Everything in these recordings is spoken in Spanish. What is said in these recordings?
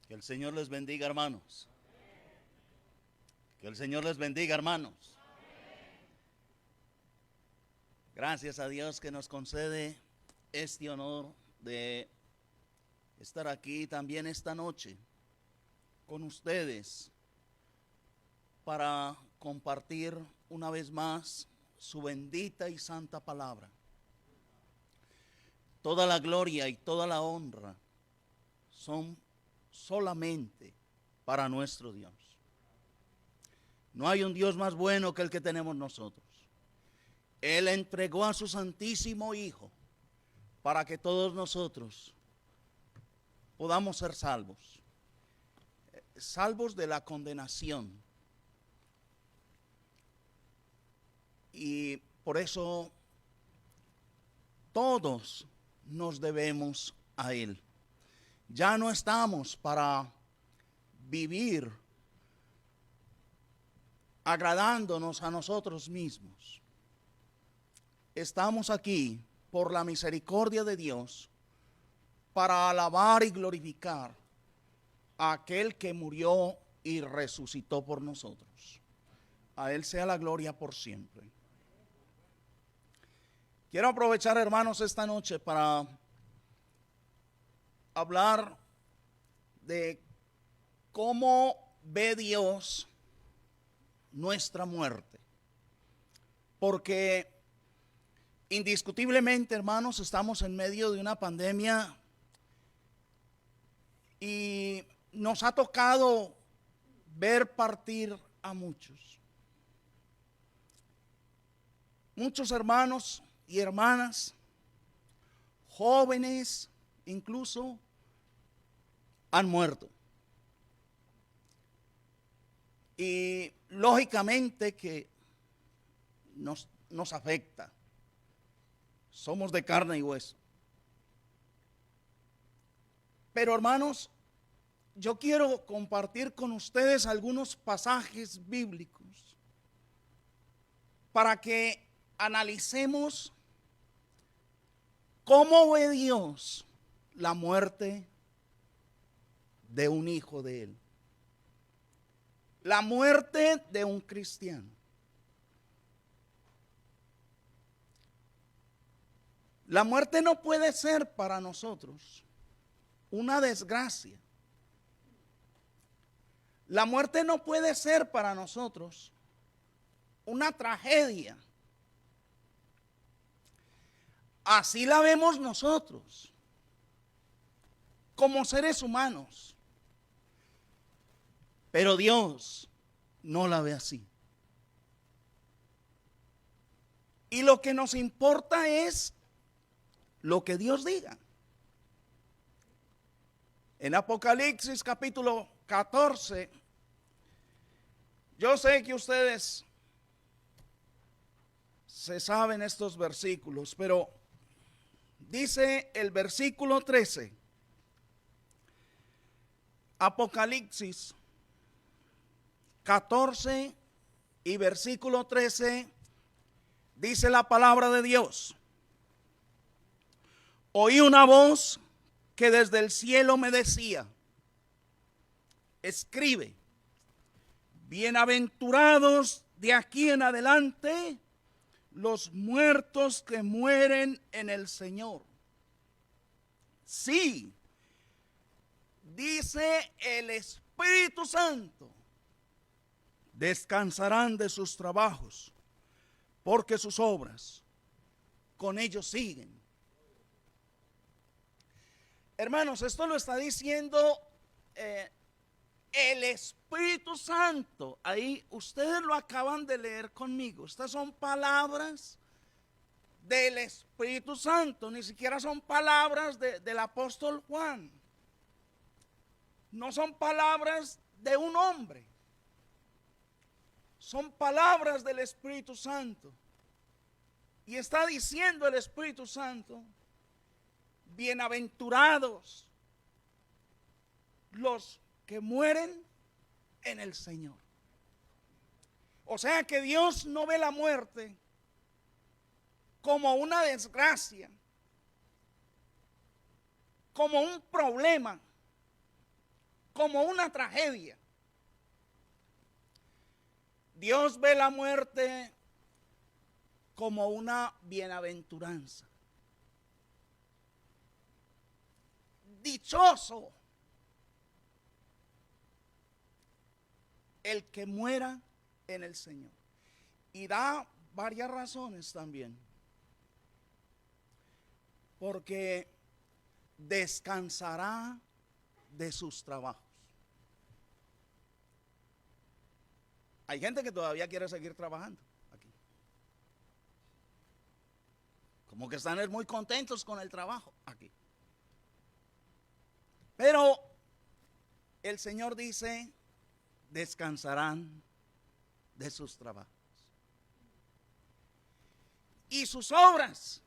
Que el Señor les bendiga, hermanos. Que el Señor les bendiga, hermanos. Gracias a Dios que nos concede este honor de estar aquí también esta noche con ustedes para compartir una vez más su bendita y santa palabra. Toda la gloria y toda la honra son solamente para nuestro Dios. No hay un Dios más bueno que el que tenemos nosotros. Él entregó a su santísimo Hijo para que todos nosotros podamos ser salvos. Salvos de la condenación. Y por eso todos nos debemos a Él. Ya no estamos para vivir agradándonos a nosotros mismos. Estamos aquí por la misericordia de Dios para alabar y glorificar a aquel que murió y resucitó por nosotros. A Él sea la gloria por siempre. Quiero aprovechar, hermanos, esta noche para hablar de cómo ve Dios nuestra muerte. Porque indiscutiblemente, hermanos, estamos en medio de una pandemia y nos ha tocado ver partir a muchos. Muchos hermanos y hermanas, jóvenes incluso, han muerto. Y lógicamente que nos afecta. Somos de carne y hueso. Pero hermanos, yo quiero compartir con ustedes algunos pasajes bíblicos para que analicemos cómo ve Dios la muerte de un hijo de Él. La muerte de un cristiano. La muerte no puede ser para nosotros una desgracia. La muerte no puede ser para nosotros una tragedia. Así la vemos nosotros, como seres humanos. Pero Dios no la ve así. Y lo que nos importa es lo que Dios diga. En Apocalipsis capítulo 14, yo sé que ustedes se saben estos versículos, pero dice el versículo 13, Apocalipsis 14 y versículo 13, dice la palabra de Dios. Oí una voz que desde el cielo me decía, escribe, bienaventurados de aquí en adelante los muertos que mueren en el Señor. Sí, dice el Espíritu Santo, descansarán de sus trabajos, porque sus obras con ellos siguen. Hermanos, esto lo está diciendo el Espíritu Santo. Ahí ustedes lo acaban de leer conmigo. Estas son palabras del Espíritu Santo. Ni siquiera son palabras del apóstol Juan. No son palabras de un hombre. Son palabras del Espíritu Santo. Y está diciendo el Espíritu Santo, bienaventurados los que mueren en el Señor. O sea que Dios no ve la muerte como una desgracia, como un problema, como una tragedia. Dios ve la muerte como una bienaventuranza. Dichoso el que muera en el Señor. Y da varias razones también. Porque descansará de sus trabajos. Hay gente que todavía quiere seguir trabajando aquí. Como que están muy contentos con el trabajo aquí. Pero el Señor dice, descansarán de sus trabajos. Y sus obras.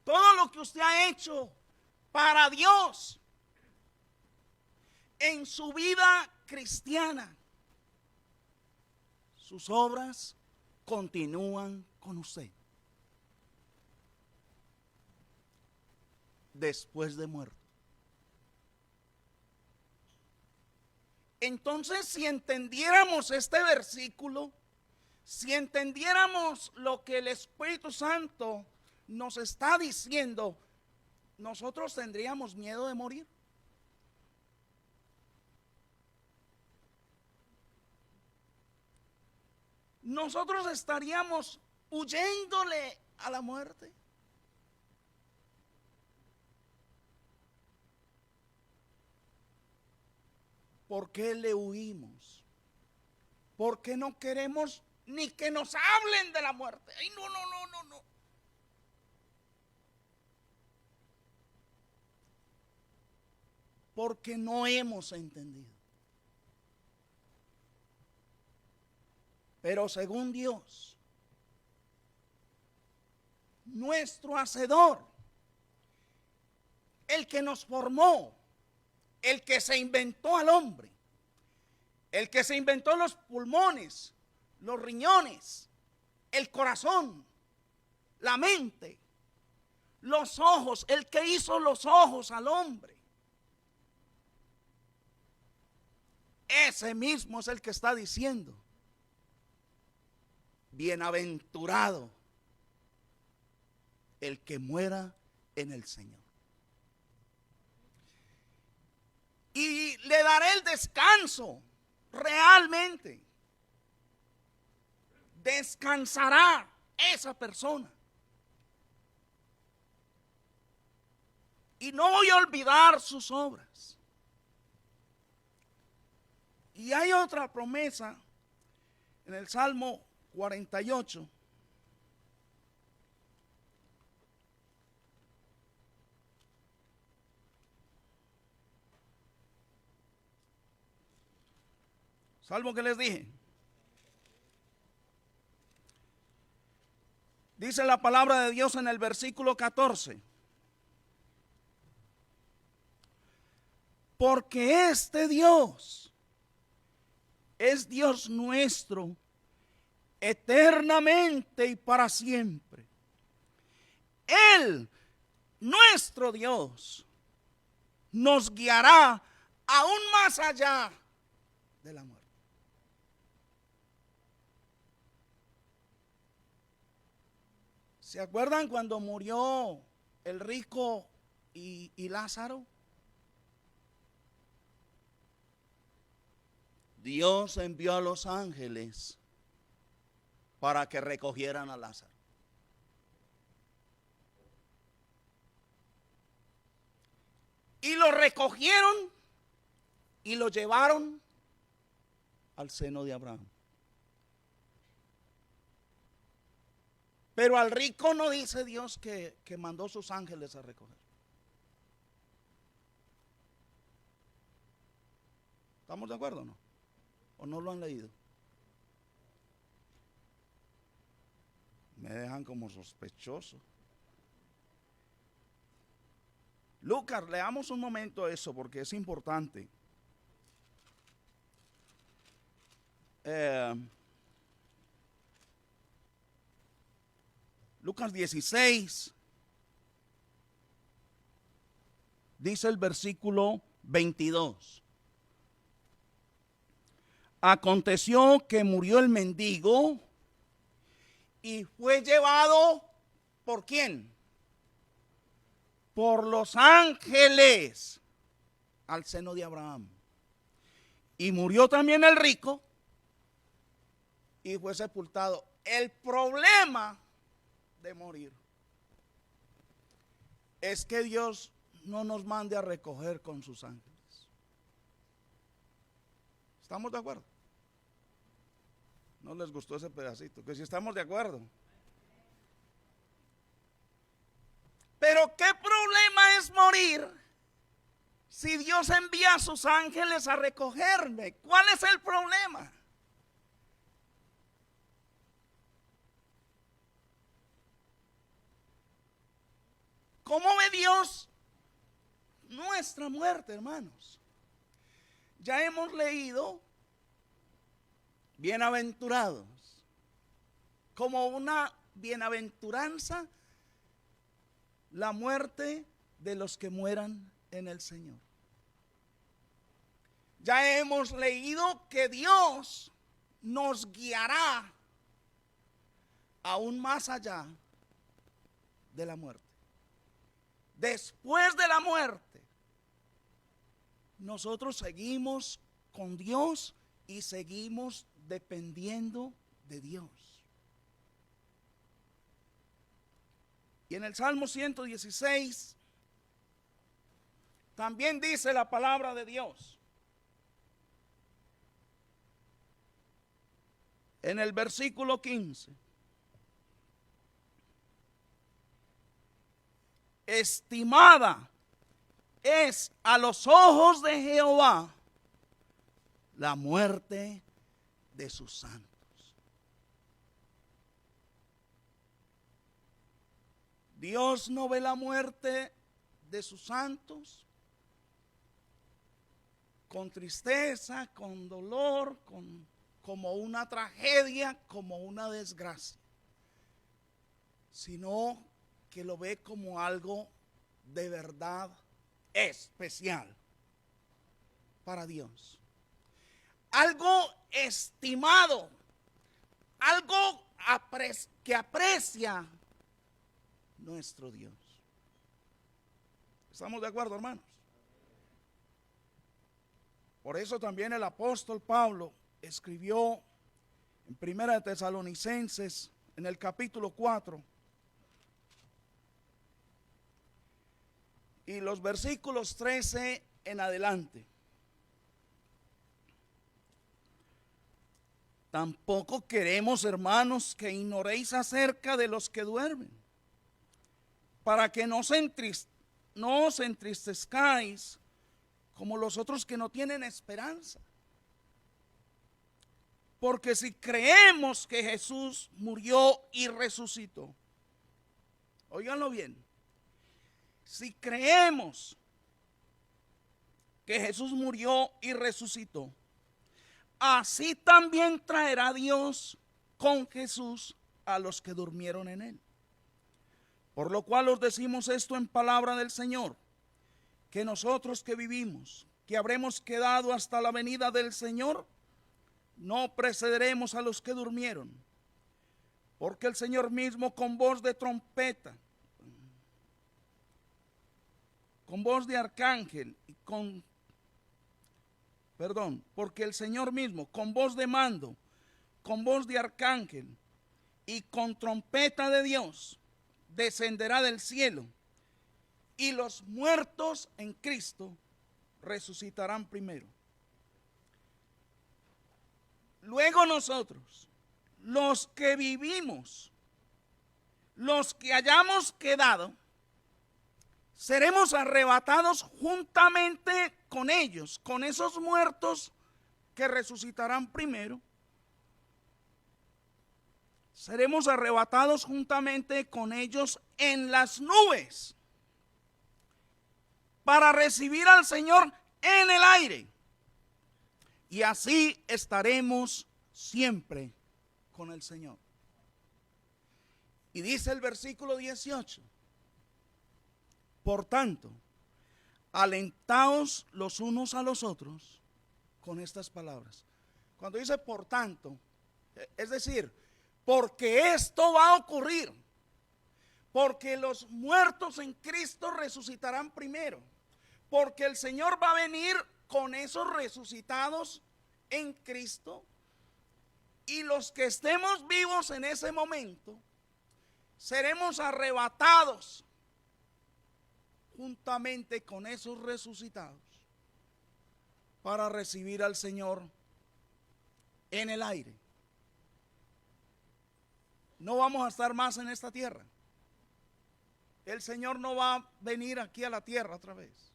Todo lo que usted ha hecho para Dios en su vida cristiana, sus obras continúan con usted después de muerto. Entonces, si entendiéramos este versículo, si entendiéramos lo que el Espíritu Santo nos está diciendo, nosotros tendríamos miedo de morir. Nosotros estaríamos huyéndole a la muerte. ¿Por qué le huimos? ¿Por qué no queremos ni que nos hablen de la muerte? Ay, no. Porque no hemos entendido. Pero según Dios, nuestro Hacedor, el que nos formó, el que se inventó al hombre, el que se inventó los pulmones, los riñones, el corazón, la mente, los ojos, el que hizo los ojos al hombre, ese mismo es el que está diciendo, bienaventurado el que muera en el Señor. Y le daré el descanso, realmente. Descansará esa persona. Y no voy a olvidar sus obras. Y hay otra promesa en el Salmo 48. Salmo que les dije. Dice la palabra de Dios en el versículo 14. Porque este Dios es Dios nuestro eternamente y para siempre. Él, nuestro Dios, nos guiará aún más allá de la muerte. ¿Se acuerdan cuando murió el rico y Lázaro? Dios envió a los ángeles para que recogieran a Lázaro. Y lo recogieron y lo llevaron al seno de Abraham. Pero al rico no dice Dios que mandó sus ángeles a recoger. ¿Estamos de acuerdo o no? ¿O no lo han leído? Me dejan como sospechoso. Lucas, leamos un momento eso porque es importante. Lucas 16, Dice el versículo 22. Aconteció que murió el mendigo y fue llevado, ¿por quién? Por los ángeles al seno de Abraham. Y murió también el rico y fue sepultado. El problema de morir es que Dios no nos mande a recoger con sus ángeles. ¿Estamos de acuerdo? No les gustó ese pedacito, que si estamos de acuerdo. Pero ¿qué problema es morir si Dios envía a sus ángeles a recogerme? ¿Cuál es el problema? ¿Cómo ve Dios nuestra muerte, hermanos? Ya hemos leído bienaventurados como una bienaventuranza la muerte de los que mueran en el Señor. Ya hemos leído que Dios nos guiará aún más allá de la muerte. Después de la muerte, nosotros seguimos con Dios y seguimos dependiendo de Dios. Y en el Salmo 116 también dice la palabra de Dios. En el versículo 15. Estimada es a los ojos de Jehová la muerte de sus santos. Dios no ve la muerte de sus santos con tristeza, con dolor, como una tragedia, como una desgracia, sino que lo ve como algo de verdad especial para Dios. Algo estimado, algo que aprecia nuestro Dios. ¿Estamos de acuerdo, hermanos? Por eso también el apóstol Pablo escribió en Primera de Tesalonicenses, en el capítulo 4, y los versículos 13 en adelante. Tampoco queremos, hermanos, que ignoréis acerca de los que duermen, para que no os entristezcáis como los otros que no tienen esperanza. Porque si creemos que Jesús murió y resucitó, óiganlo bien, si creemos que Jesús murió y resucitó, así también traerá Dios con Jesús a los que durmieron en él. Por lo cual os decimos esto en palabra del Señor, que nosotros que vivimos, que habremos quedado hasta la venida del Señor, no precederemos a los que durmieron. Porque el Señor mismo con voz de trompeta, con voz de arcángel y porque el Señor mismo con voz de mando, con voz de arcángel y con trompeta de Dios descenderá del cielo, y los muertos en Cristo resucitarán primero. Luego nosotros, los que vivimos, los que hayamos quedado, seremos arrebatados juntamente con ellos, con esos muertos que resucitarán primero. Seremos arrebatados juntamente con ellos en las nubes para recibir al Señor en el aire. Y así estaremos siempre con el Señor. Y dice el versículo 18. Por tanto, alentaos los unos a los otros con estas palabras. Cuando dice por tanto, es decir, porque esto va a ocurrir, porque los muertos en Cristo resucitarán primero, porque el Señor va a venir con esos resucitados en Cristo, y los que estemos vivos en ese momento seremos arrebatados juntamente con esos resucitados para recibir al Señor en el aire. No vamos a estar más en esta tierra. El Señor no va a venir aquí a la tierra otra vez.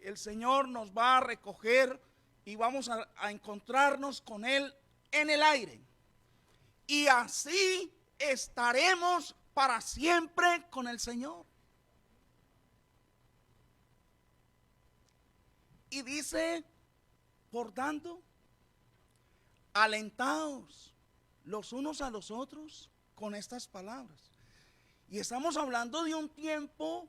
El Señor nos va a recoger y vamos a encontrarnos con Él en el aire. Y así estaremos para siempre con el Señor. Y dice, por tanto, alentaos los unos a los otros con estas palabras. Y estamos hablando de un tiempo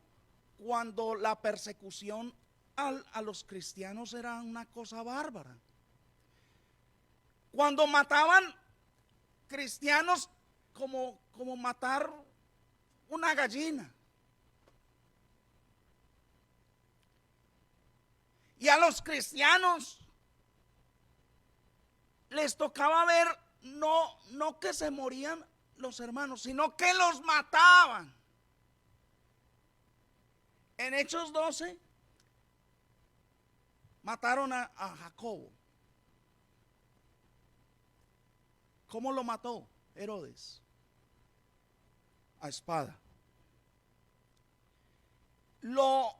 cuando la persecución a los cristianos era una cosa bárbara. Cuando mataban cristianos como matar una gallina. Y a los cristianos les tocaba ver no que se morían los hermanos, sino que los mataban. En Hechos 12 mataron a Jacobo. ¿Cómo lo mató Herodes? A espada. Lo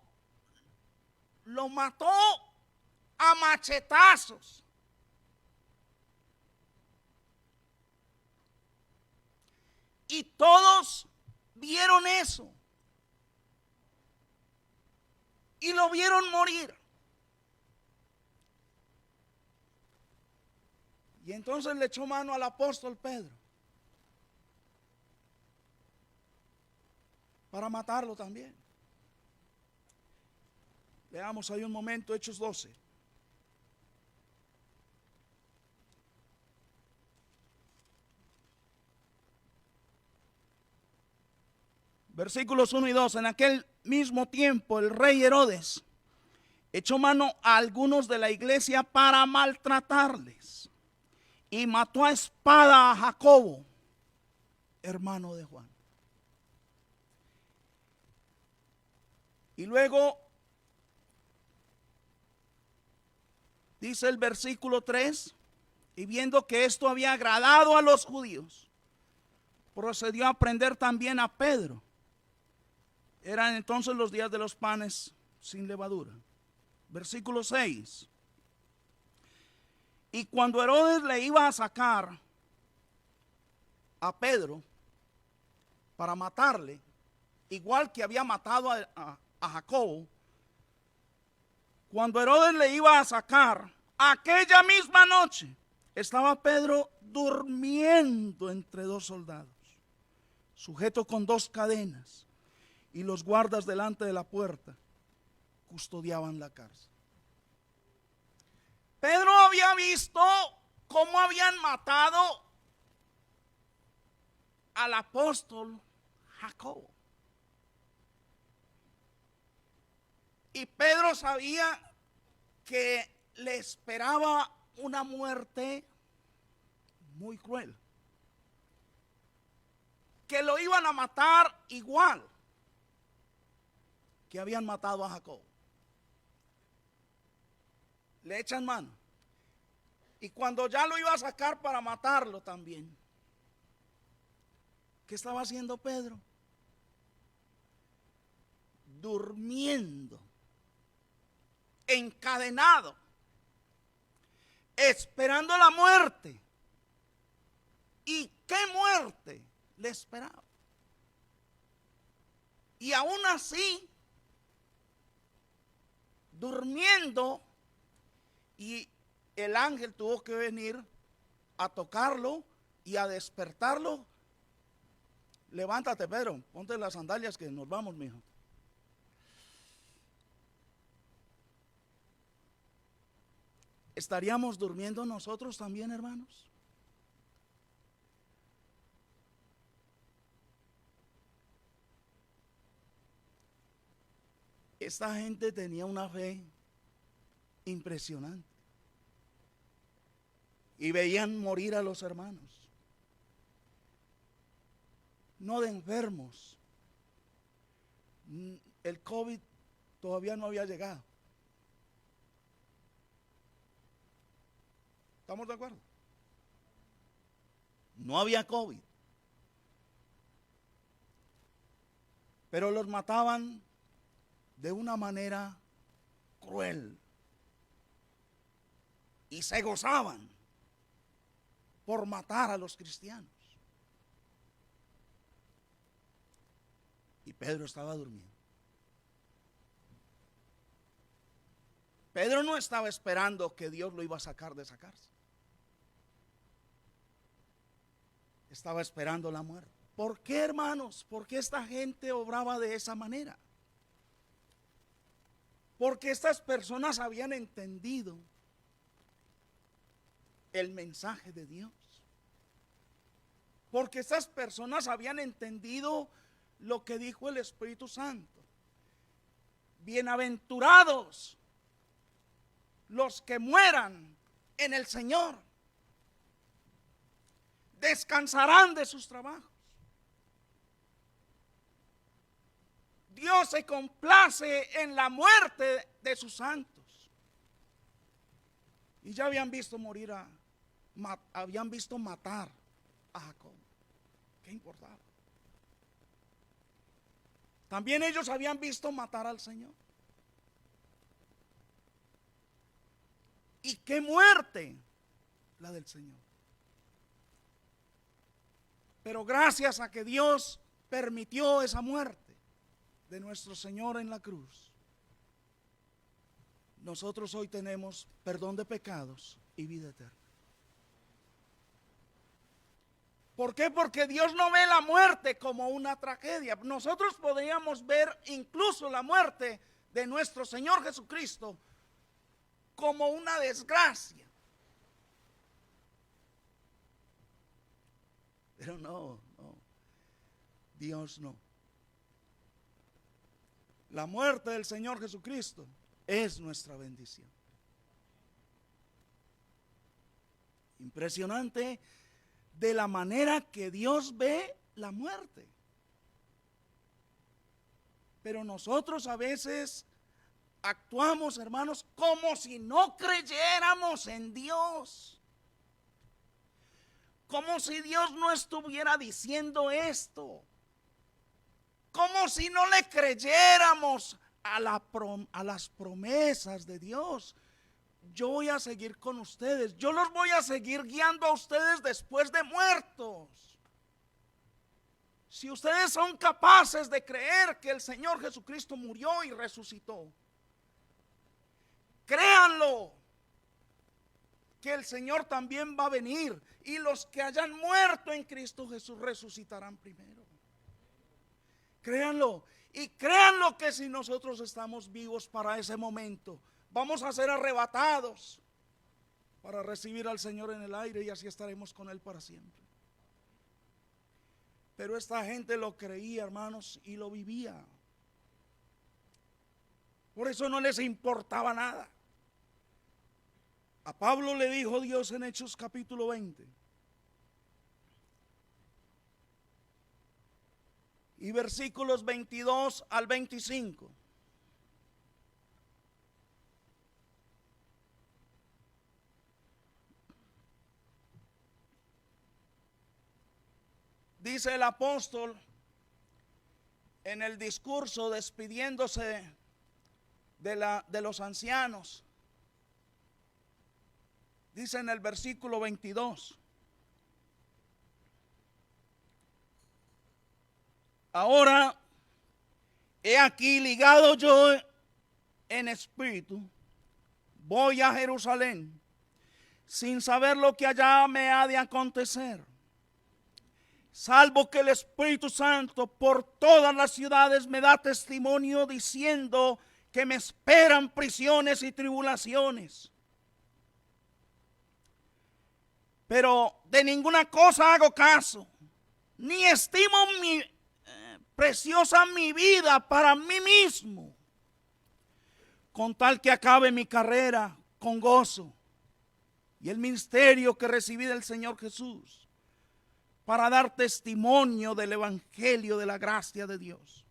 mató a machetazos. Y todos vieron eso. Y lo vieron morir. Y entonces le echó mano al apóstol Pedro para matarlo también. Veamos ahí un momento, Hechos 12. Versículos 1 y 2. En aquel mismo tiempo el rey Herodes echó mano a algunos de la iglesia para maltratarles y mató a espada a Jacobo, hermano de Juan. Y luego dice el versículo 3, y viendo que esto había agradado a los judíos, procedió a prender también a Pedro. Eran entonces los días de los panes sin levadura. Versículo 6. Y cuando Herodes le iba a sacar a Pedro para matarle, igual que había matado a Jacobo, cuando Herodes le iba a sacar, aquella misma noche estaba Pedro durmiendo entre dos soldados, sujeto con dos cadenas, y los guardas delante de la puerta custodiaban la cárcel. Pedro había visto cómo habían matado al apóstol Jacobo. Y Pedro sabía que le esperaba una muerte muy cruel, que lo iban a matar igual que habían matado a Jacobo. Le echan mano. Y cuando ya lo iba a sacar para matarlo también, ¿qué estaba haciendo Pedro? Durmiendo, encadenado, esperando la muerte. ¿Y qué muerte le esperaba? Y aún así, durmiendo, y el ángel tuvo que venir a tocarlo y a despertarlo. Levántate, Pedro, ponte las sandalias que nos vamos, mijo. ¿estaríamos durmiendo nosotros también, hermanos? Esta gente tenía una fe impresionante y veían morir a los hermanos, no de enfermos. El COVID todavía no había llegado. ¿Estamos de acuerdo? No había COVID, pero los mataban de una manera cruel y se gozaban por matar a los cristianos. Y Pedro estaba durmiendo. Pedro no estaba esperando que Dios lo iba a sacar de esa cárcel. Estaba esperando la muerte. ¿Por qué, hermanos? ¿Por qué esta gente obraba de esa manera? Porque estas personas habían entendido el mensaje de Dios. Porque estas personas habían entendido lo que dijo el Espíritu Santo. Bienaventurados los que mueran en el Señor, descansarán de sus trabajos. Dios se complace en la muerte de sus santos. Y ya habían visto morir habían visto matar a Jacob. ¿Qué importaba? También ellos habían visto matar al Señor. ¿Y qué muerte? La del Señor. Pero gracias a que Dios permitió esa muerte de nuestro Señor en la cruz, nosotros hoy tenemos perdón de pecados y vida eterna. ¿Por qué? Porque Dios no ve la muerte como una tragedia. Nosotros podríamos ver incluso la muerte de nuestro Señor Jesucristo como una desgracia. Pero no, Dios no. La muerte del Señor Jesucristo es nuestra bendición. Impresionante de la manera que Dios ve la muerte. Pero nosotros a veces actuamos, hermanos, como si no creyéramos en Dios. Como si Dios no estuviera diciendo esto. Como si no le creyéramos a las promesas de Dios. Yo voy a seguir con ustedes. Yo los voy a seguir guiando a ustedes después de muertos. Si ustedes son capaces de creer que el Señor Jesucristo murió y resucitó, créanlo, que el Señor también va a venir y los que hayan muerto en Cristo Jesús resucitarán primero. Créanlo, y créanlo que si nosotros estamos vivos para ese momento, vamos a ser arrebatados para recibir al Señor en el aire y así estaremos con Él para siempre. Pero esta gente lo creía, hermanos, y lo vivía. Por eso no les importaba nada. A Pablo le dijo Dios en Hechos capítulo 20 y versículos 22 al 25. Dice el apóstol en el discurso despidiéndose de los ancianos. Dice en el versículo 22. Ahora, he aquí ligado yo en espíritu, voy a Jerusalén, sin saber lo que allá me ha de acontecer, salvo que el Espíritu Santo por todas las ciudades me da testimonio diciendo que me esperan prisiones y tribulaciones. Pero de ninguna cosa hago caso, ni estimo preciosa mi vida para mí mismo, con tal que acabe mi carrera con gozo y el ministerio que recibí del Señor Jesús, para dar testimonio del evangelio de la gracia de Dios.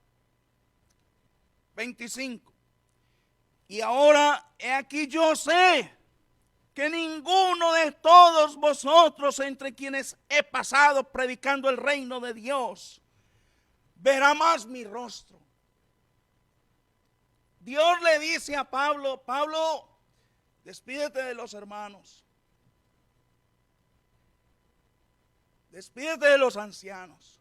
25. Y ahora he aquí, yo sé que ninguno de todos vosotros, entre quienes he pasado predicando el reino de Dios, verá más mi rostro. Dios le dice a Pablo: Pablo, despídete de los hermanos, despídete de los ancianos,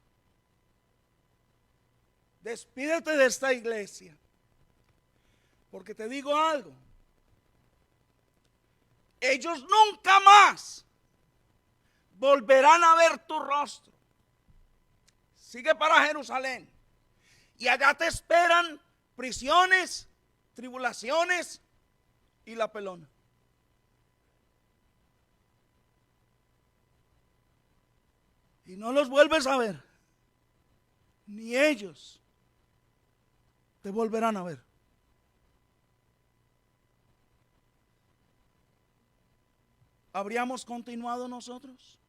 despídete de esta iglesia, porque te digo algo, ellos nunca más volverán a ver tu rostro. Sigue para Jerusalén y allá te esperan prisiones, tribulaciones y la pelona. Y no los vuelves a ver, ni ellos te volverán a ver. ¿Habríamos continuado nosotros?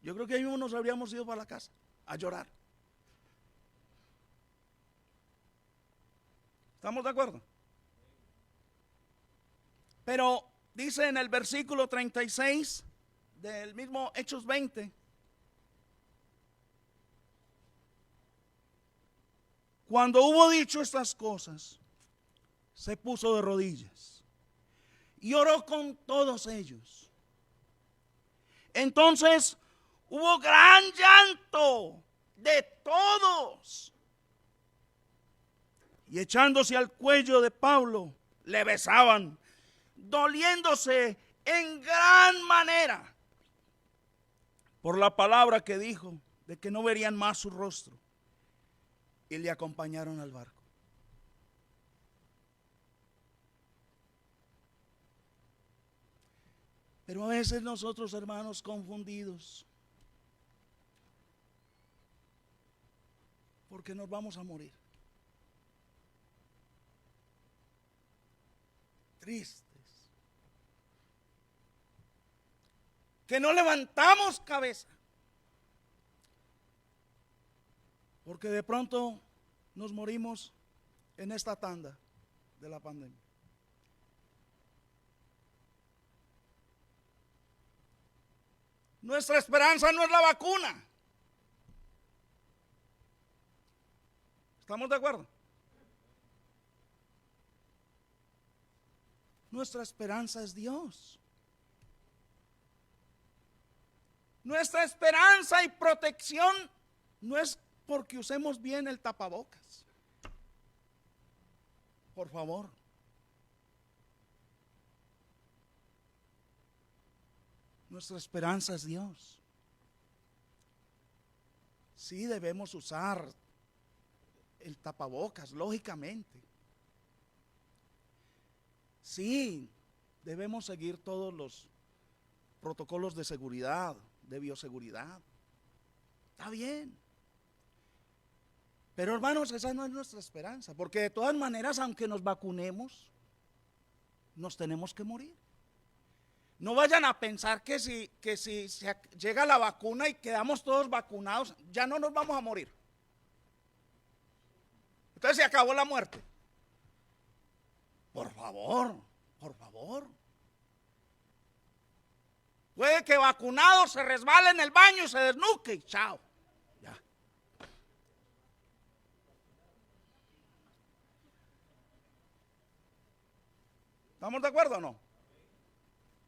Yo creo que ahí mismo nos habríamos ido para la casa a llorar. ¿Estamos de acuerdo? Pero dice en el versículo 36 del mismo Hechos 20: cuando hubo dicho estas cosas, se puso de rodillas y oró con todos ellos. Entonces hubo gran llanto de todos, y echándose al cuello de Pablo, le besaban, doliéndose en gran manera por la palabra que dijo, de que no verían más su rostro, y le acompañaron al barco. Pero a veces nosotros, hermanos, confundidos, porque nos vamos a morir, tristes, que no levantamos cabeza, porque de pronto nos morimos en esta tanda de la pandemia. Nuestra esperanza no es la vacuna. ¿Estamos de acuerdo? Nuestra esperanza es Dios. Nuestra esperanza y protección no es porque usemos bien el tapabocas. Por favor. Nuestra esperanza es Dios. Sí, debemos usar el tapabocas, lógicamente. Sí, debemos seguir todos los protocolos de seguridad, de bioseguridad. Está bien. Pero hermanos, esa no es nuestra esperanza, porque de todas maneras, aunque nos vacunemos, nos tenemos que morir. No vayan a pensar que si llega la vacuna y quedamos todos vacunados, ya no nos vamos a morir. Entonces se acabó la muerte. Por favor, por favor. Puede que vacunado se resbale en el baño y se desnuque y chao. Ya. ¿Estamos de acuerdo o no?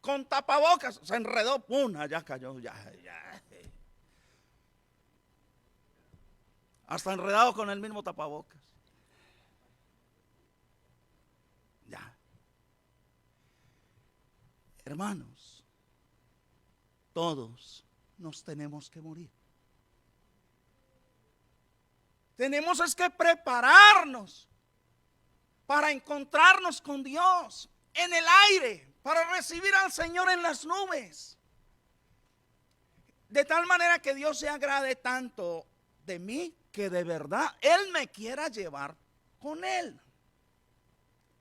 Con tapabocas se enredó, pum, ya cayó, ya. Hasta enredado con el mismo tapabocas. Ya. Hermanos, todos nos tenemos que morir. Tenemos es que prepararnos para encontrarnos con Dios en el aire para recibir al Señor en las nubes. De tal manera que Dios se agrade tanto de mí que de verdad Él me quiera llevar con Él.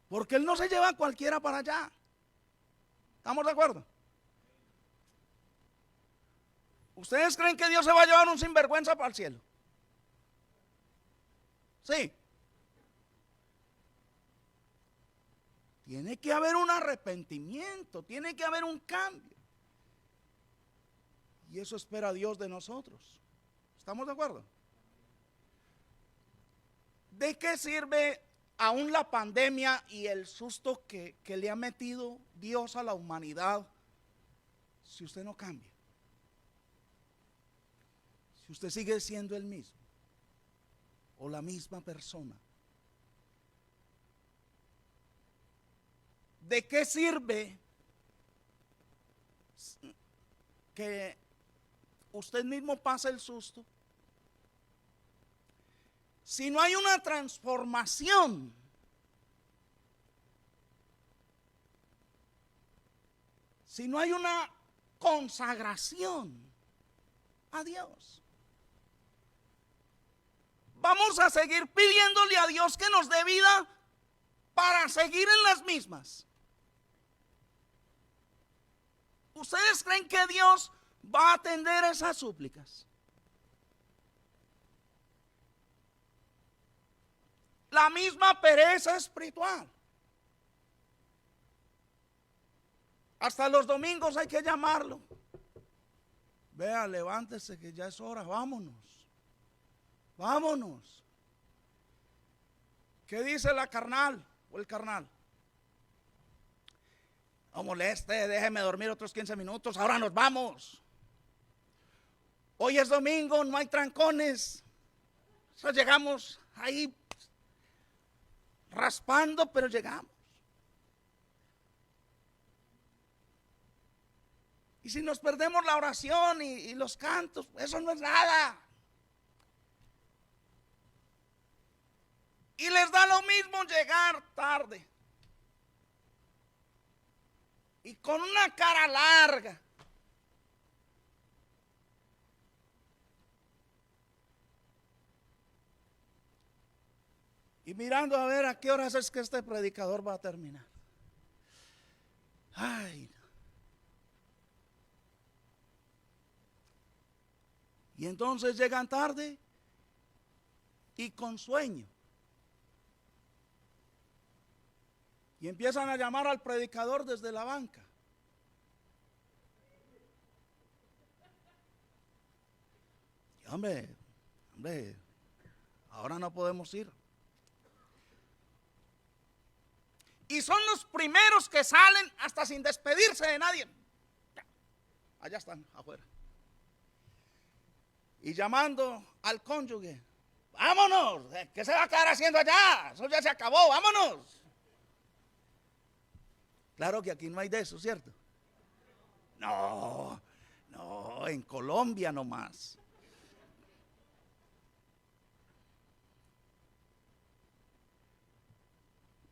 Porque Él no se lleva a cualquiera para allá. ¿Estamos de acuerdo? ¿Ustedes creen que Dios se va a llevar un sinvergüenza para el cielo? Sí. Tiene que haber un arrepentimiento, tiene que haber un cambio. Y eso espera Dios de nosotros. ¿Estamos de acuerdo? ¿De qué sirve aún la pandemia y el susto que le ha metido Dios a la humanidad si usted no cambia? Si usted sigue siendo el mismo o la misma persona. ¿De qué sirve que usted mismo pase el susto si no hay una transformación? Si no hay una consagración a Dios. Vamos a seguir pidiéndole a Dios que nos dé vida para seguir en las mismas. ¿Ustedes creen que Dios va a atender esas súplicas? La misma pereza espiritual. Hasta los domingos hay que llamarlo. Vea, levántese que ya es hora, vámonos. Vámonos. ¿Qué dice la carnal o el carnal? No moleste, déjeme dormir otros 15 minutos, ahora nos vamos. Hoy es domingo, no hay trancones. O sea, llegamos ahí raspando, pero llegamos. Y si nos perdemos la oración y los cantos, eso no es nada. Y les da lo mismo llegar tarde. Y con una cara larga. Y mirando a ver a qué horas es que este predicador va a terminar. Ay. Y entonces llegan tarde y con sueño. Y empiezan a llamar al predicador desde la banca. Y hombre, ahora no podemos ir. Y son los primeros que salen hasta sin despedirse de nadie. Allá están, afuera. Y llamando al cónyuge. Vámonos, ¿qué se va a quedar haciendo allá? Eso ya se acabó, vámonos. Claro que aquí no hay de eso, ¿cierto? No, en Colombia nomás.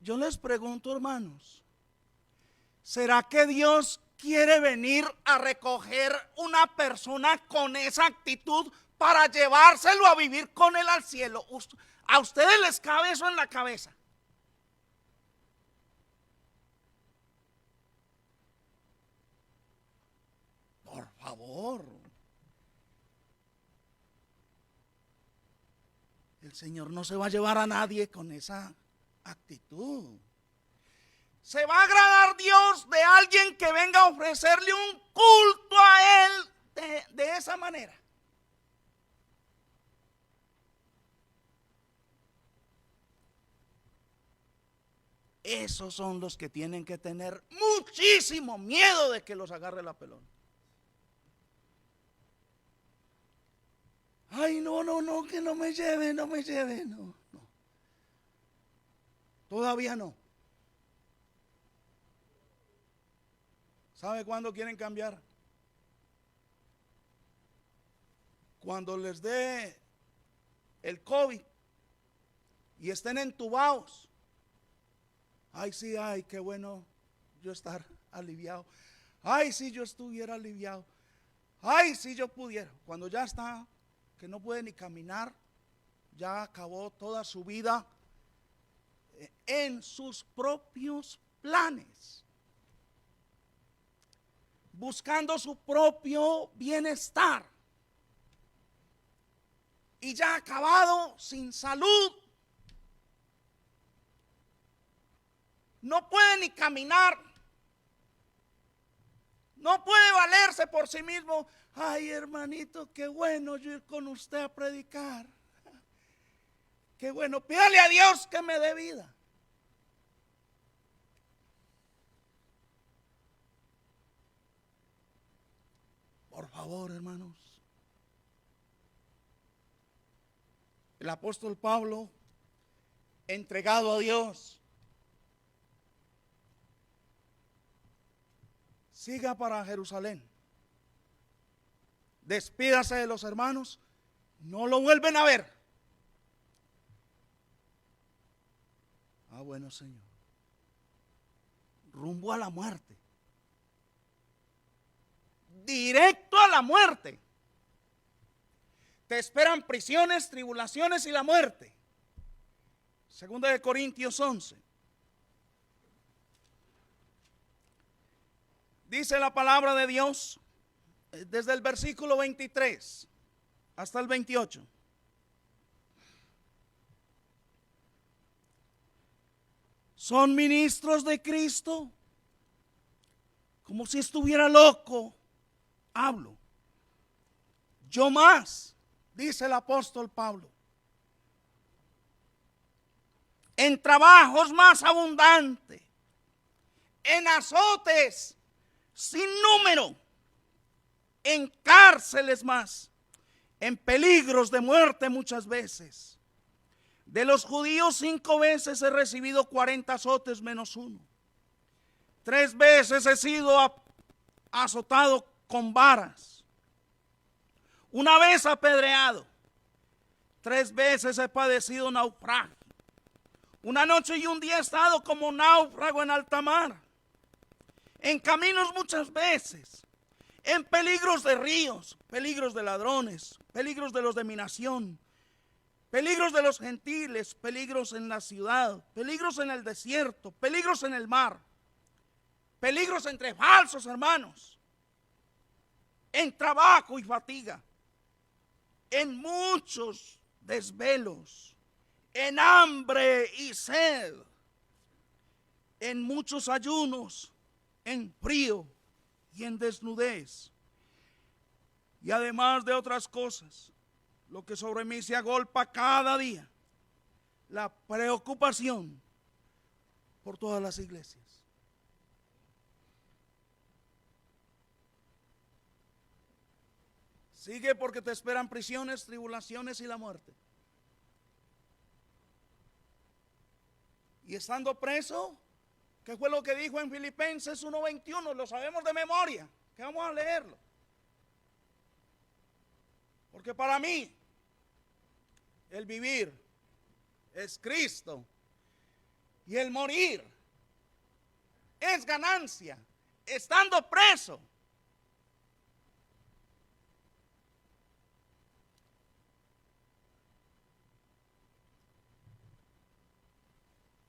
Yo les pregunto, hermanos, ¿será que Dios quiere venir a recoger una persona con esa actitud para llevárselo a vivir con él al cielo? ¿A ustedes les cabe eso en la cabeza? Por favor. El Señor no se va a llevar a nadie con esa actitud. ¿Se va a agradar Dios de alguien que venga a ofrecerle un culto a Él de esa manera? Esos son los que tienen que tener muchísimo miedo de que los agarre la pelona. Ay, no, que no me lleve, no. Todavía no. ¿Sabe cuándo quieren cambiar? Cuando les dé el COVID y estén entubados. Ay, sí, ay, qué bueno yo estar aliviado. Ay, si yo estuviera aliviado. Ay, si yo pudiera. Cuando ya está, que no puede ni caminar, ya acabó toda su vida en sus propios planes, buscando su propio bienestar, y ya acabado sin salud, no puede ni caminar, no puede valerse por sí mismo. Ay, hermanito, qué bueno yo ir con usted a predicar. Qué bueno, pídale a Dios que me dé vida. Por favor, hermanos. El apóstol Pablo, entregado a Dios, siga para Jerusalén. Despídase de los hermanos, no lo vuelven a ver. Ah, bueno, Señor. Rumbo a la muerte. Directo a la muerte. Te esperan prisiones, tribulaciones y la muerte. Segunda de Corintios 11. Dice la palabra de Dios desde el versículo 23 hasta el 28. Son ministros de Cristo. Como si estuviera loco, hablo. Yo más, dice el apóstol Pablo. En trabajos más abundantes, en azotes sin número, en cárceles más, en peligros de muerte muchas veces. De los judíos 5 veces he recibido 40 azotes menos uno. 3 veces he sido azotado con varas. 1 vez apedreado. 3 veces he padecido naufragio. 1 noche y un día he estado como náufrago en alta mar. En caminos muchas veces. En peligros de ríos, peligros de ladrones, peligros de los de mi nación, peligros de los gentiles, peligros en la ciudad, peligros en el desierto, peligros en el mar, peligros entre falsos hermanos, en trabajo y fatiga, en muchos desvelos, en hambre y sed, en muchos ayunos, en frío y en desnudez. Y además de otras cosas, lo que sobre mí se agolpa cada día, la preocupación por todas las iglesias. Sigue, porque te esperan prisiones, tribulaciones y la muerte. Y estando preso, ¿qué fue lo que dijo en Filipenses 1:21? Lo sabemos de memoria, que vamos a leerlo. Porque para mí, el vivir es Cristo y el morir es ganancia, estando preso.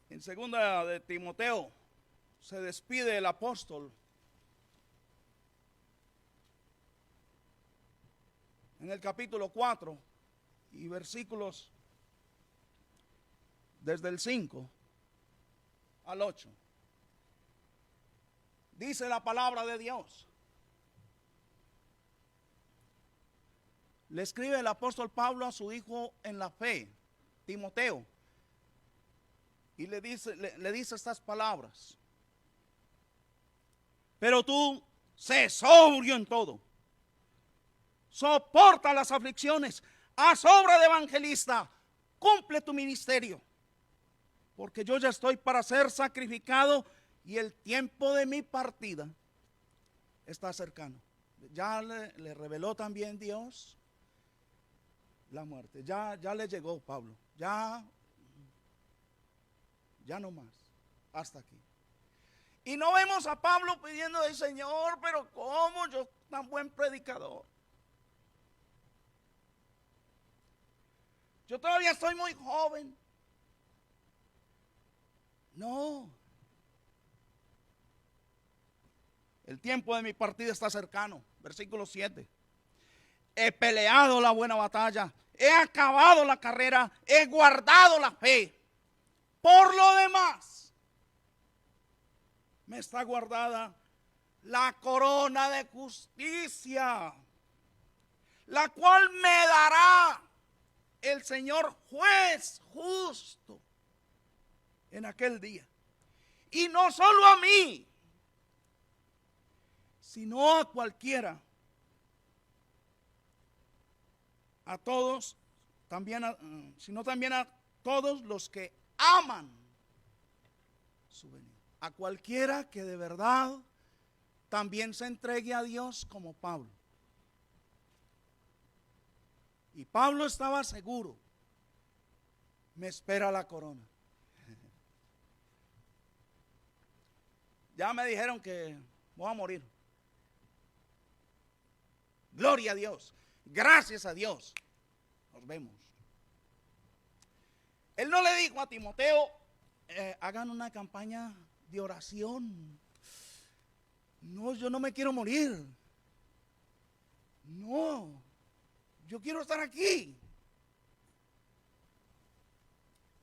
En 2 de Timoteo se despide el apóstol en el capítulo 4 y versículos desde el 5 al 8. Dice la palabra de Dios. Le escribe el apóstol Pablo a su hijo en la fe, Timoteo, y le dice estas palabras. Pero tú, sé sobrio en todo. Soporta las aflicciones, haz obra de evangelista, cumple tu ministerio, porque yo ya estoy para ser sacrificado y el tiempo de mi partida está cercano. Ya le reveló también Dios la muerte, ya le llegó Pablo, ya no más, hasta aquí. Y no vemos a Pablo pidiendo al Señor, pero ¿cómo yo tan buen predicador? Yo todavía estoy muy joven. No. El tiempo de mi partida está cercano. Versículo 7. He peleado la buena batalla. He acabado la carrera. He guardado la fe. Por lo demás, me está guardada la corona de justicia, la cual me dará el Señor juez justo en aquel día. Y no solo a mí, sino a cualquiera, a todos, sino también a todos los que aman su venida. A cualquiera que de verdad también se entregue a Dios como Pablo. Y Pablo estaba seguro, me espera la corona. Ya me dijeron que voy a morir. Gloria a Dios, gracias a Dios. Nos vemos. Él no le dijo a Timoteo, hagan una campaña de oración. No, yo no me quiero morir. No, yo quiero estar aquí.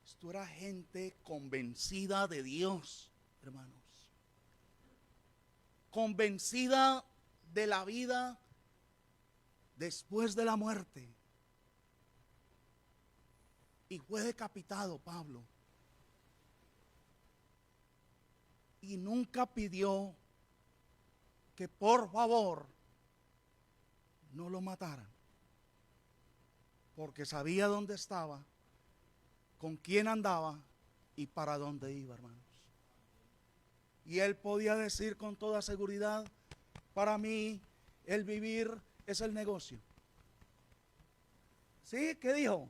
Esto era gente convencida de Dios, hermanos. Convencida de la vida después de la muerte. Y fue decapitado Pablo. Y nunca pidió que por favor no lo mataran. Porque sabía dónde estaba, con quién andaba y para dónde iba, hermanos. Y él podía decir con toda seguridad, para mí el vivir es el negocio. ¿Sí? ¿Qué dijo?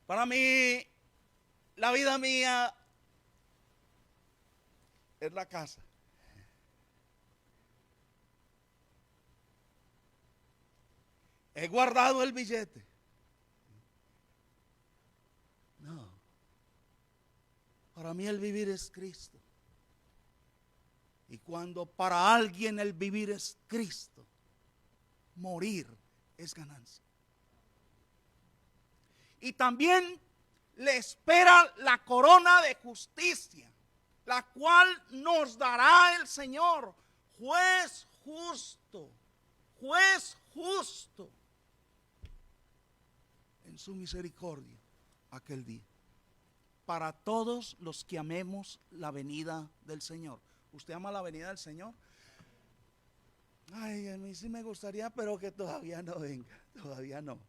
Para mí la vida mía es la casa. He guardado el billete. No. Para mí el vivir es Cristo. Y cuando para alguien el vivir es Cristo, morir es ganancia. Y también le espera la corona de justicia, la cual nos dará el Señor, juez justo, juez justo, en su misericordia aquel día. Para todos los que amemos la venida del Señor. ¿Usted ama la venida del Señor? Ay, a mí sí me gustaría, pero que todavía no venga, todavía no.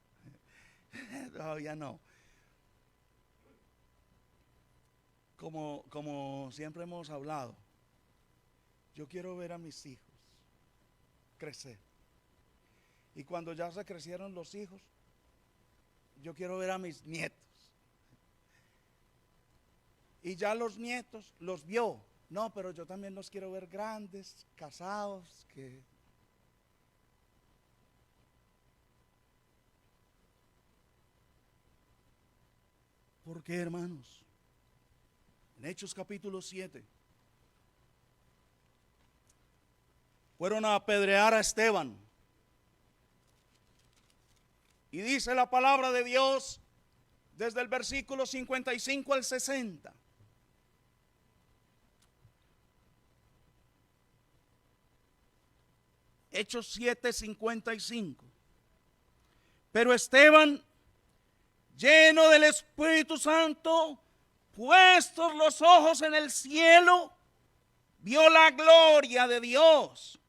Todavía no. Como siempre hemos hablado, yo quiero ver a mis hijos crecer. Y cuando ya se crecieron los hijos, yo quiero ver a mis nietos. Y ya los nietos los vio. No, pero yo también los quiero ver grandes, casados, que... ¿Por qué, hermanos? En Hechos capítulo 7 fueron a apedrear a Esteban. Y dice la palabra de Dios desde el versículo 55 al 60. Hechos 7:55. Pero Esteban, lleno del Espíritu Santo, puestos los ojos en el cielo, vio la gloria de Dios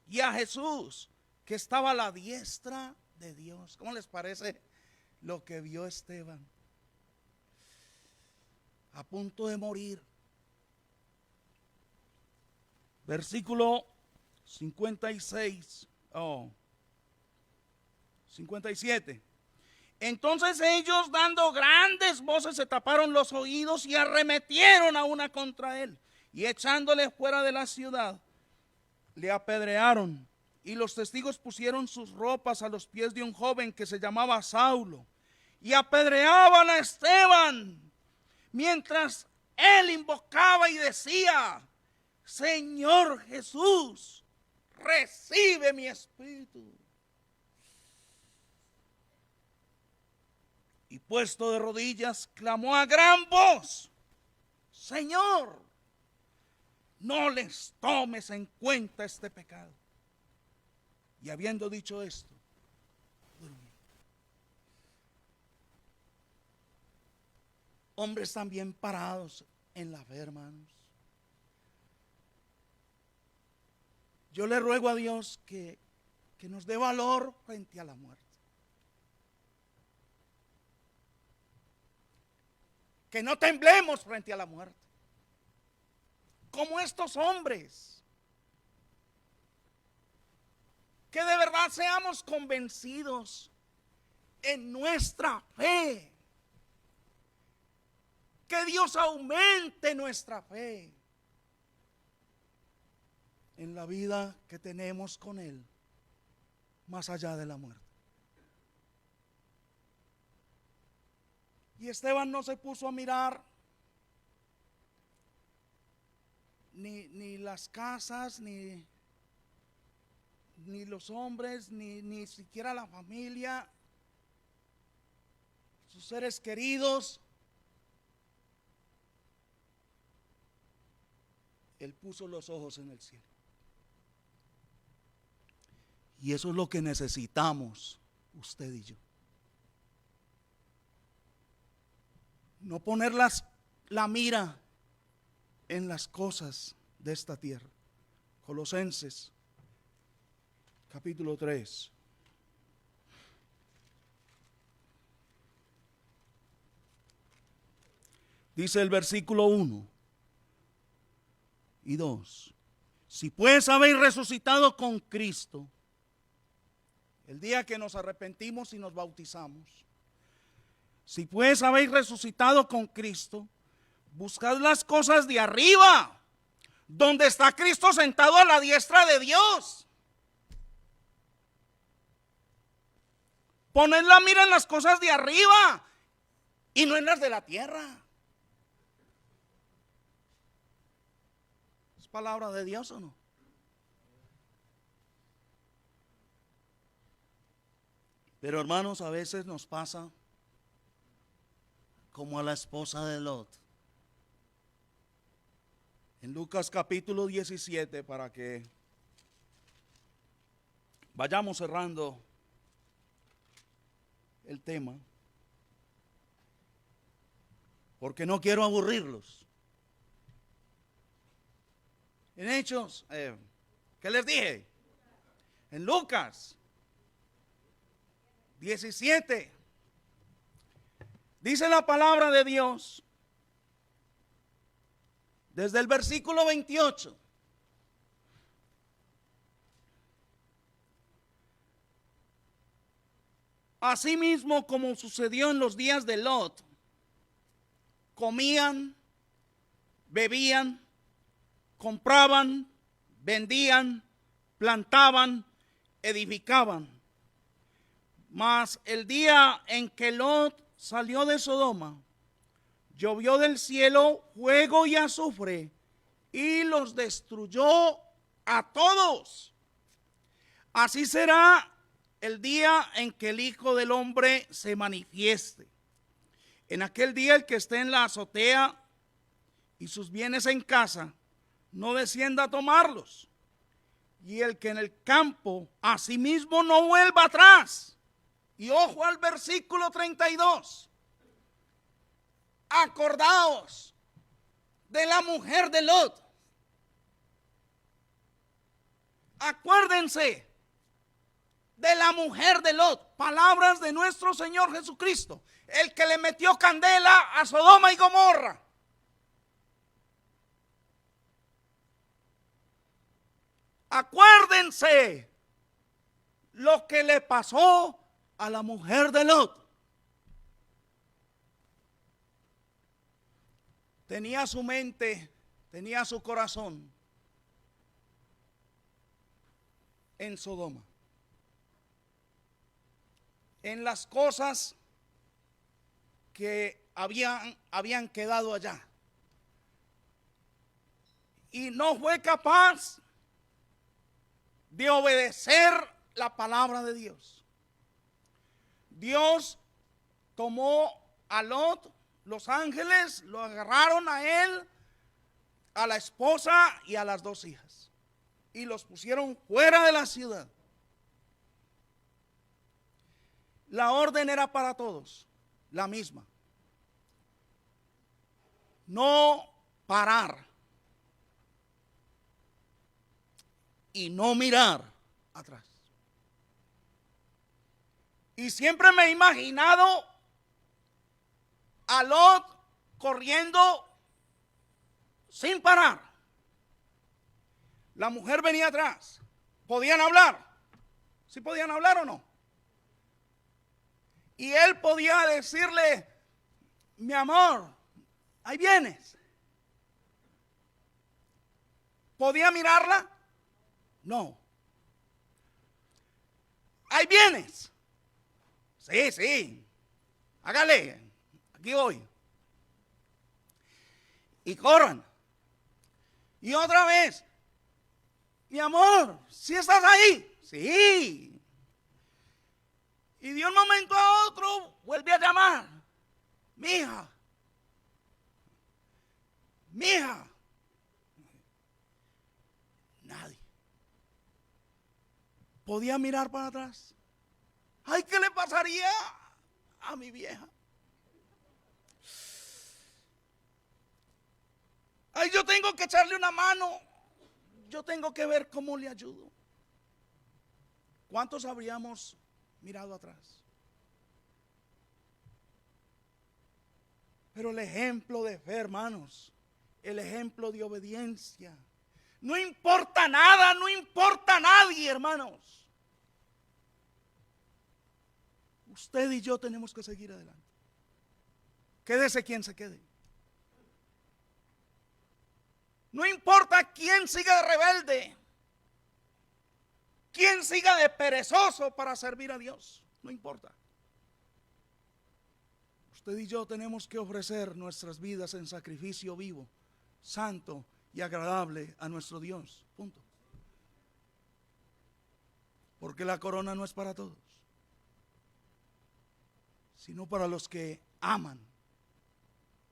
y a Jesús, que estaba a la diestra de Dios. ¿Cómo les parece lo que vio Esteban? A punto de morir. Versículo 57. Entonces ellos, dando grandes voces, se taparon los oídos y arremetieron a una contra él. Y echándole fuera de la ciudad, le apedrearon. Y los testigos pusieron sus ropas a los pies de un joven que se llamaba Saulo. Y apedreaban a Esteban, mientras él invocaba y decía: Señor Jesús, recibe mi espíritu. Y puesto de rodillas, clamó a gran voz: Señor, no les tomes en cuenta este pecado. Y habiendo dicho esto, durmió. Hombres también parados en la fe, hermanos. Yo le ruego a Dios que nos dé valor frente a la muerte. Que no temblemos frente a la muerte. Como estos hombres. Que de verdad seamos convencidos en nuestra fe. Que Dios aumente nuestra fe en la vida que tenemos con Él, más allá de la muerte. Y Esteban no se puso a mirar ni las casas, ni los hombres, ni siquiera la familia, sus seres queridos. Él puso los ojos en el cielo. Y eso es lo que necesitamos usted y yo. No poner la mira en las cosas de esta tierra. Colosenses capítulo 3. Dice el versículo 1 y 2. Si pues habéis resucitado con Cristo, el día que nos arrepentimos y nos bautizamos, si pues habéis resucitado con Cristo, buscad las cosas de arriba, donde está Cristo sentado a la diestra de Dios. Poned la mira en las cosas de arriba y no en las de la tierra. ¿Es palabra de Dios o no? Pero hermanos, a veces nos pasa como a la esposa de Lot. En Lucas capítulo 17, para que vayamos cerrando el tema, porque no quiero aburrirlos. En Hechos, ¿qué les dije? En Lucas 17, dice la palabra de Dios, desde el versículo 28. Asimismo, como sucedió en los días de Lot, comían, bebían, compraban, vendían, plantaban, edificaban. Mas el día en que Lot salió de Sodoma, llovió del cielo fuego y azufre y los destruyó a todos. Así será el día en que el Hijo del Hombre se manifieste. En aquel día el que esté en la azotea y sus bienes en casa, no descienda a tomarlos. Y el que en el campo, asimismo no vuelva atrás. Y ojo al versículo 32. Acordaos de la mujer de Lot. Acuérdense de la mujer de Lot. Palabras de nuestro Señor Jesucristo, el que le metió candela a Sodoma y Gomorra. Acuérdense lo que le pasó a la mujer de Lot. tenía su mente, tenía su corazón en Sodoma, en las cosas que habían quedado allá. Y no fue capaz de obedecer la palabra de Dios. Dios tomó a Lot, los ángeles lo agarraron a él, a la esposa y a las 2 hijas, y los pusieron fuera de la ciudad. La orden era para todos, la misma: no parar y no mirar atrás. Y siempre me he imaginado a Lot corriendo sin parar. La mujer venía atrás. ¿Podían hablar? ¿Sí podían hablar o no? Y él podía decirle: mi amor, ahí vienes. ¿Podía mirarla? No. Ahí vienes. Sí, sí. Hágale. Aquí voy. Y corran. Y otra vez: mi amor, ¿sí estás ahí? Sí. Y de un momento a otro vuelve a llamar: mija, mija. Nadie. ¿Podía mirar para atrás? Ay, ¿qué le pasaría a mi vieja? Ay, yo tengo que echarle una mano. Yo tengo que ver cómo le ayudo. ¿Cuántos habríamos mirado atrás? Pero el ejemplo de fe, hermanos, el ejemplo de obediencia, no importa nada, no importa nadie, hermanos. Usted y yo tenemos que seguir adelante. Quédese quien se quede. No importa quién siga de rebelde, quién siga de perezoso para servir a Dios. No importa. Usted y yo tenemos que ofrecer nuestras vidas en sacrificio vivo, santo y agradable a nuestro Dios. Punto. Porque la corona no es para todos, sino para los que aman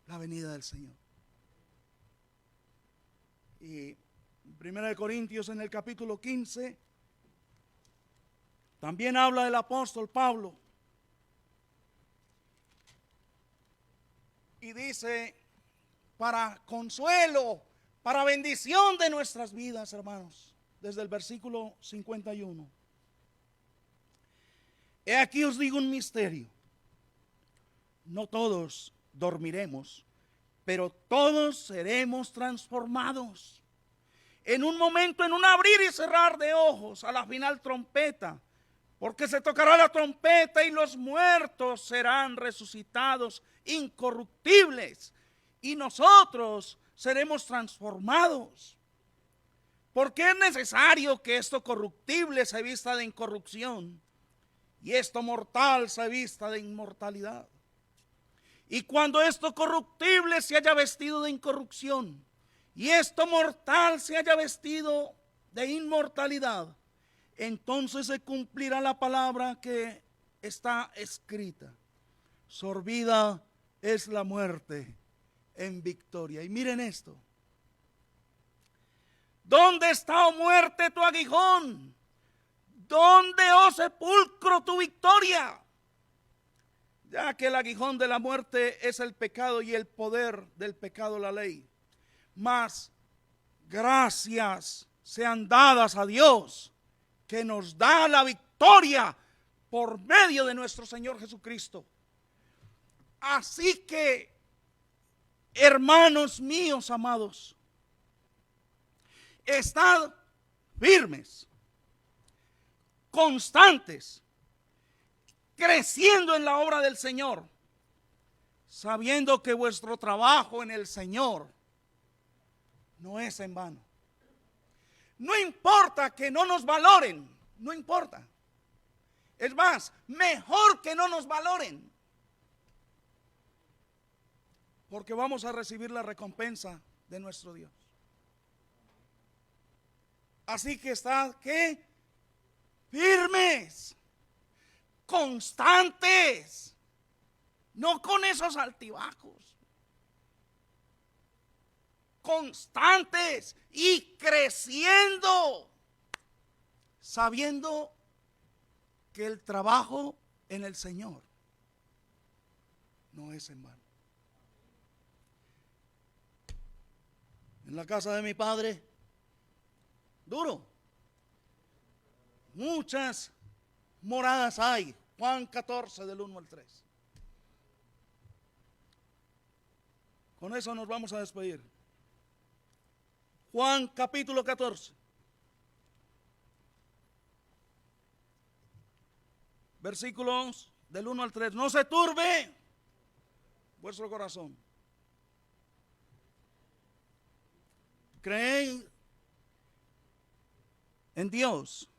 la venida del Señor. Y en 1 Corintios, en el capítulo 15, también habla el apóstol Pablo. Y dice: para consuelo, para bendición de nuestras vidas, hermanos, desde el versículo 51. He aquí os digo un misterio: no todos dormiremos, pero todos seremos transformados. En un momento, en un abrir y cerrar de ojos, a la final trompeta. Porque se tocará la trompeta y los muertos serán resucitados incorruptibles. Y nosotros seremos transformados. Porque es necesario que esto corruptible se vista de incorrupción y esto mortal se vista de inmortalidad. Y cuando esto corruptible se haya vestido de incorrupción y esto mortal se haya vestido de inmortalidad, entonces se cumplirá la palabra que está escrita: sorbida es la muerte en victoria. Y miren esto: ¿dónde está, oh muerte, tu aguijón? ¿Dónde, oh sepulcro, tu victoria? Ya que el aguijón de la muerte es el pecado y el poder del pecado la ley. Mas gracias sean dadas a Dios, que nos da la victoria por medio de nuestro Señor Jesucristo. Así que, hermanos míos amados, estad firmes, constantes, creciendo en la obra del Señor, sabiendo que vuestro trabajo en el Señor no es en vano. No importa que no nos valoren, no importa. Es más, mejor que no nos valoren, porque vamos a recibir la recompensa de nuestro Dios. Así que estad, ¿qué? Firmes, constantes, no con esos altibajos. Constantes y creciendo, sabiendo que el trabajo en el Señor no es en vano. En la casa de mi padre, duro, muchas moradas hay. Juan 14 del 1 al 3. Con eso nos vamos a despedir. Juan capítulo 14. Versículos del 1 al 3. No se turbe vuestro corazón. Creed en Dios.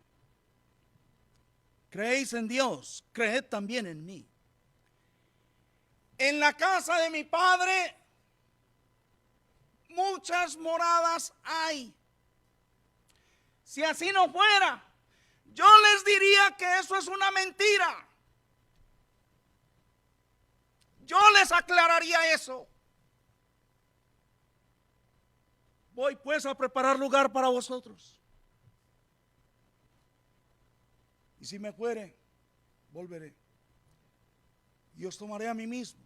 Creéis en Dios, creed también en mí. En la casa de mi Padre muchas moradas hay. Si así no fuera, yo les diría que eso es una mentira. Yo les aclararía eso. Voy pues a preparar lugar para vosotros. Y si me fuere, volveré. Y os tomaré a mí mismo,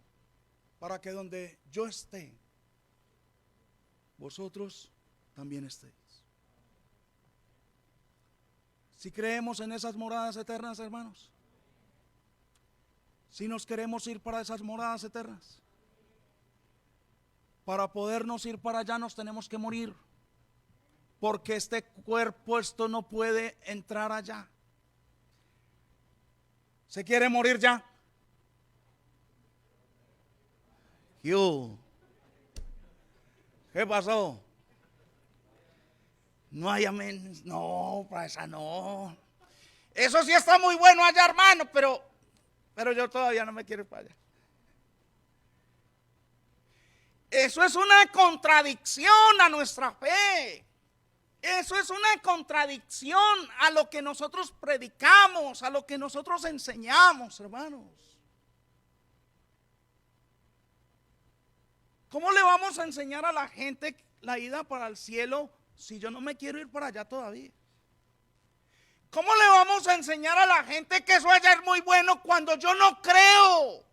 para que donde yo esté, vosotros también estéis. Si creemos en esas moradas eternas, hermanos, si nos queremos ir para esas moradas eternas, para podernos ir para allá nos tenemos que morir, porque este cuerpo esto no puede entrar allá. ¿Se quiere morir ya? ¿Qué pasó? No hay amén. No, para esa no. Eso sí está muy bueno allá, hermano, pero yo todavía no me quiero ir para allá. Eso es una contradicción a nuestra fe. Eso es una contradicción a lo que nosotros predicamos, a lo que nosotros enseñamos, hermanos. ¿Cómo le vamos a enseñar a la gente la ida para el cielo si yo no me quiero ir para allá todavía? ¿Cómo le vamos a enseñar a la gente que eso allá es muy bueno cuando yo no creo?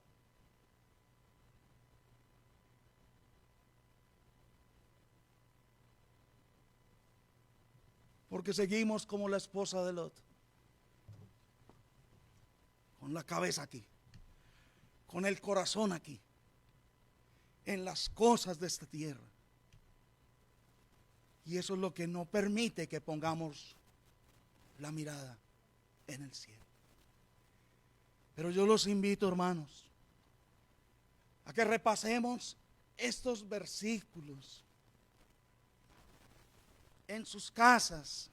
Porque seguimos como la esposa de Lot, con la cabeza aquí, con el corazón aquí, en las cosas de esta tierra. Y eso es lo que no permite que pongamos la mirada en el cielo. Pero yo los invito, hermanos, a que repasemos estos versículos en sus casas.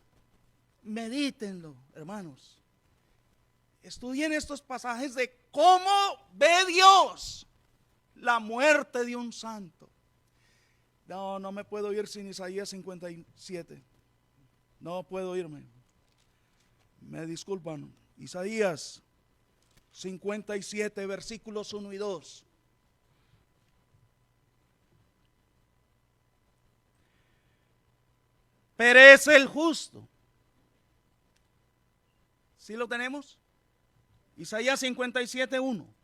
Medítenlo, hermanos. Estudien estos pasajes de cómo ve Dios la muerte de un santo. No me puedo ir sin Isaías 57. No puedo irme. Me disculpan. Isaías 57, versículos 1 y 2. Perece el justo. ¿Sí lo tenemos? Isaías 57, 1.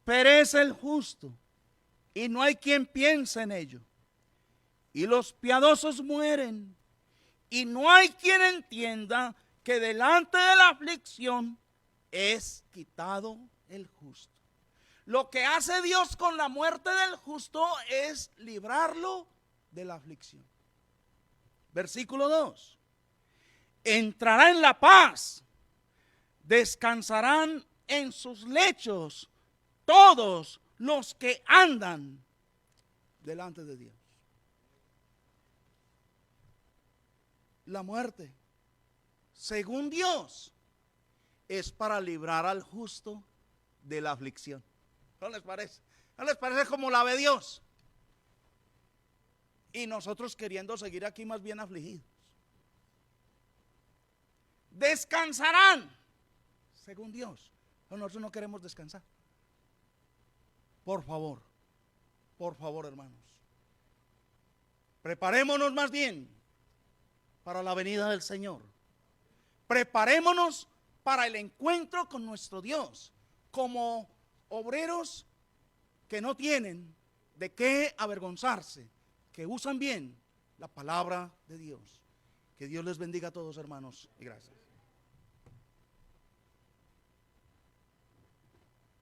Perece el justo y no hay quien piense en ello. Y los piadosos mueren y no hay quien entienda que delante de la aflicción es quitado el justo. Lo que hace Dios con la muerte del justo es librarlo de la aflicción. Versículo 2. Entrará en la paz, descansarán en sus lechos todos los que andan delante de Dios. La muerte, según Dios, es para librar al justo de la aflicción. ¿No les parece? ¿No les parece como la ve Dios? Y nosotros queriendo seguir aquí más bien afligidos. Descansarán, según Dios. Pero nosotros no queremos descansar. Por favor, hermanos. Preparémonos más bien para la venida del Señor. Preparémonos para el encuentro con nuestro Dios, como obreros que no tienen de qué avergonzarse, que usan bien la palabra de Dios. Que Dios les bendiga a todos, hermanos, y gracias.